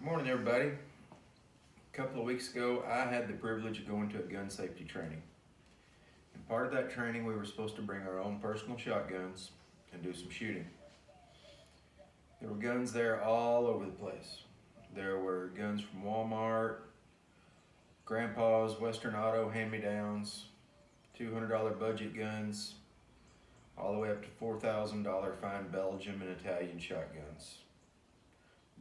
Good morning, everybody. A couple of weeks ago, I had the privilege of going to a gun safety training. And part of that training, we were supposed to bring our own personal shotguns and do some shooting. There were guns there all over the place. There were guns from Walmart, Grandpa's Western Auto hand-me-downs, $200 budget guns, all the way up to $4,000 fine Belgium and Italian shotguns.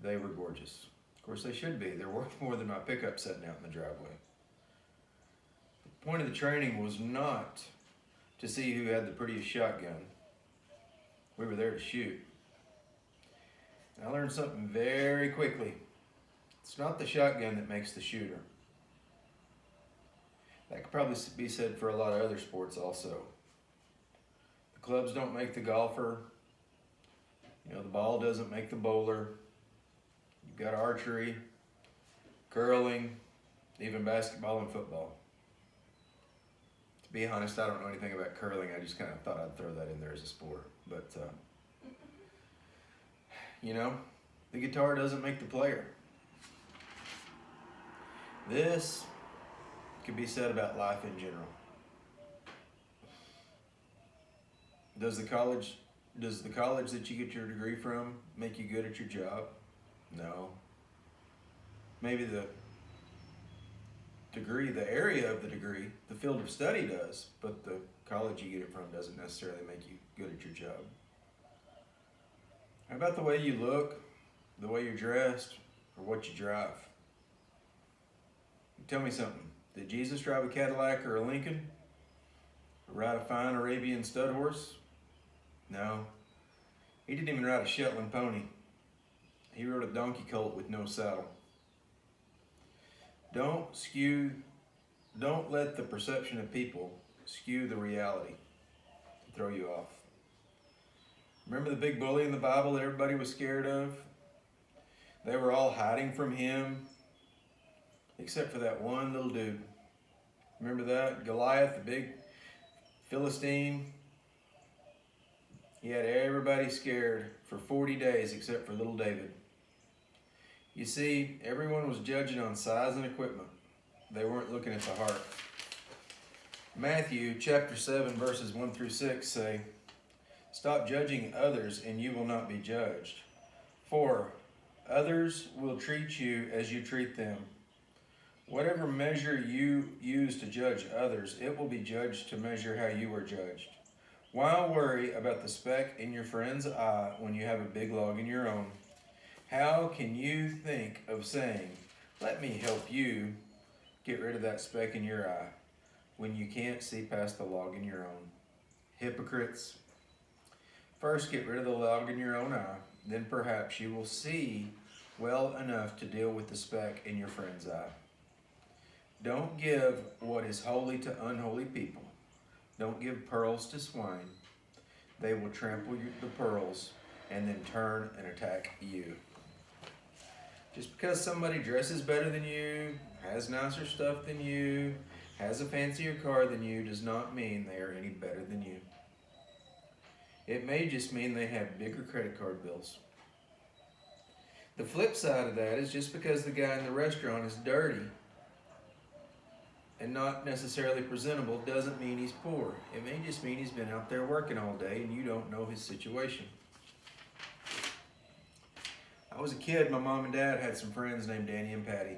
They were gorgeous. Of course they should be. They're worth more than my pickup sitting out in the driveway. The point of the training was not to see who had the prettiest shotgun. We were there to shoot. And I learned something very quickly. It's not the shotgun that makes the shooter. That could probably be said for a lot of other sports also. The clubs don't make the golfer. The ball doesn't make the bowler. You've got archery, curling, even basketball and football. To be honest, I don't know anything about curling. I just kind of thought I'd throw that in there as a sport. But, the guitar doesn't make the player. This could be said about life in general. Does the college that you get your degree from make you good at your job? No. Maybe the degree, the area of the degree, the field of study does, but the college you get it from doesn't necessarily make you good at your job. How about the way you look, the way you're dressed, or what you drive? Tell me something. Did Jesus drive a Cadillac or a Lincoln? Or ride a fine Arabian stud horse? No. He didn't even ride a Shetland pony. He rode a donkey colt with no saddle. Don't let the perception of people skew the reality and throw you off. Remember the big bully in the Bible that everybody was scared of? They were all hiding from him, except for that one little dude. Remember that? Goliath, the big Philistine? He had everybody scared for 40 days except for little David. You see, everyone was judging on size and equipment. They weren't looking at the heart. Matthew chapter 7 verses 1 through 6 say, "Stop judging others and you will not be judged. For others will treat you as you treat them. Whatever measure you use to judge others, it will be judged to measure how you are judged. Why worry about the speck in your friend's eye when you have a big log in your own? How can you think of saying, 'Let me help you get rid of that speck in your eye,' when you can't see past the log in your own? Hypocrites! First get rid of the log in your own eye, then perhaps you will see well enough to deal with the speck in your friend's eye. Don't give what is holy to unholy people. Don't give pearls to swine. They will trample the pearls and then turn and attack you." Just because somebody dresses better than you, has nicer stuff than you, has a fancier car than you, does not mean they are any better than you. It may just mean they have bigger credit card bills. The flip side of that is just because the guy in the restaurant is dirty and not necessarily presentable doesn't mean he's poor. It may just mean he's been out there working all day and you don't know his situation. I was a kid, my mom and dad had some friends named Danny and Patty.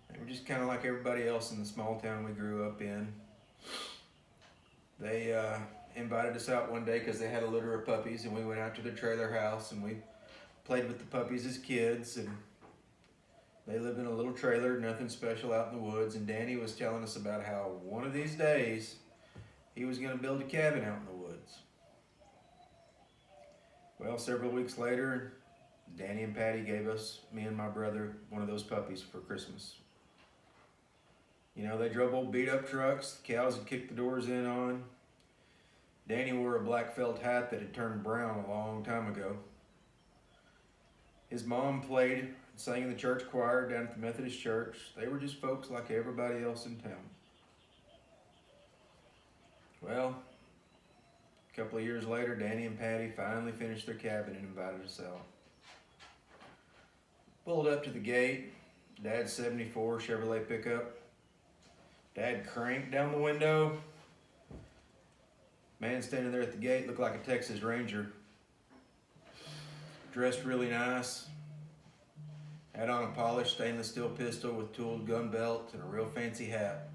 They were just kind of like everybody else in the small town we grew up in. They invited us out one day because they had a litter of puppies, and we went out to their trailer house and we played with the puppies as kids. And they lived in a little trailer, nothing special, out in the woods. And Danny was telling us about how one of these days he was going to build a cabin out in the woods. Well, several weeks later, Danny and Patty gave us, me and my brother, one of those puppies for Christmas. They drove old beat-up trucks. The cows had kicked the doors in on. Danny wore a black felt hat that had turned brown a long time ago. His mom played and sang in the church choir down at the Methodist church. They were just folks like everybody else in town. Well, a couple of years later, Danny and Patty finally finished their cabin and invited us out. Pulled up to the gate. Dad's 74 Chevrolet pickup. Dad cranked down the window. Man standing there at the gate looked like a Texas Ranger. Dressed really nice. Had on a polished stainless steel pistol with tooled gun belt and a real fancy hat.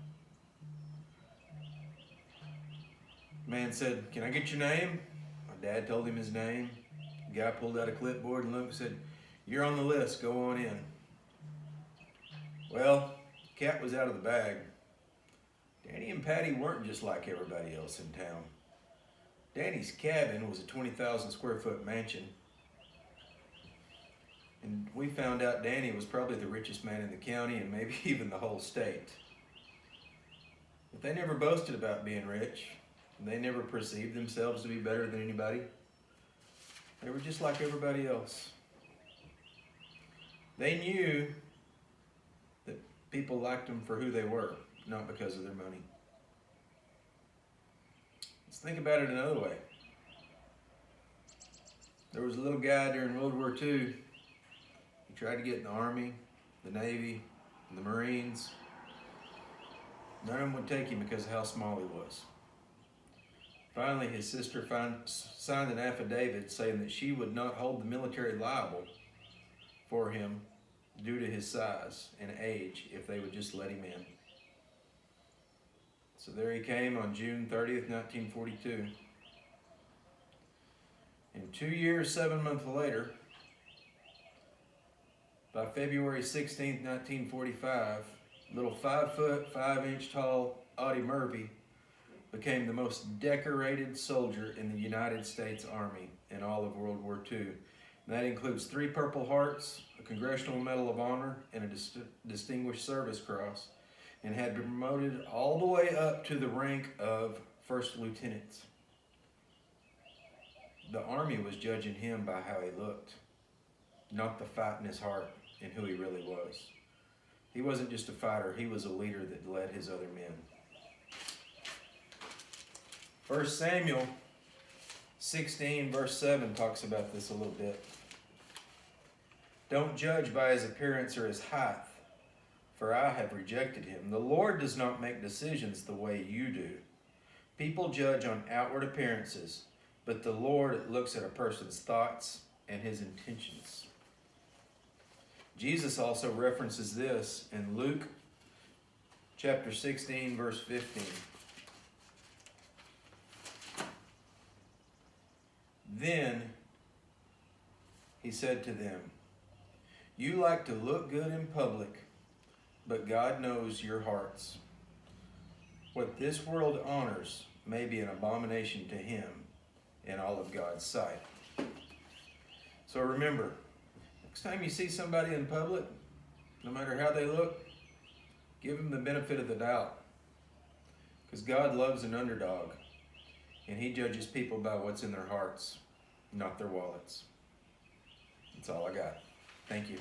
Man said, "Can I get your name?" My dad told him his name. The guy pulled out a clipboard and looked and said, "You're on the list, go on in." Well, cat was out of the bag. Danny and Patty weren't just like everybody else in town. Danny's cabin was a 20,000 square foot mansion. And we found out Danny was probably the richest man in the county and maybe even the whole state. But they never boasted about being rich. They never perceived themselves to be better than anybody. They were just like everybody else. They knew that people liked them for who they were, not because of their money. Let's think about it another way. There was a little guy during World War II. He tried to get in the Army, the Navy, and the Marines. None of them would take him because of how small he was. Finally, his sister signed an affidavit saying that she would not hold the military liable for him due to his size and age if they would just let him in. So there he came on June 30th, 1942. And 2 years, 7 months later, by February 16th, 1945, little 5 foot, 5 inch tall Audie Murphy became the most decorated soldier in the United States Army in all of World War II. And that includes 3 Purple Hearts, a Congressional Medal of Honor, and a Distinguished Service Cross, and had been promoted all the way up to the rank of First Lieutenant. The Army was judging him by how he looked, not the fight in his heart and who he really was. He wasn't just a fighter, he was a leader that led his other men. 1 Samuel 16 verse 7 talks about this a little bit. Don't judge by his appearance or his height, for I have rejected him. The Lord does not make decisions the way you do. People judge on outward appearances, but the Lord looks at a person's thoughts and his intentions. Jesus also references this in Luke chapter 16 verse 15. Then he said to them, "You like to look good in public, but God knows your hearts. What this world honors may be an abomination to him in all of God's sight." So remember, next time you see somebody in public, no matter how they look, give them the benefit of the doubt. Because God loves an underdog, and he judges people by what's in their hearts, not their wallets. That's all I got. Thank you.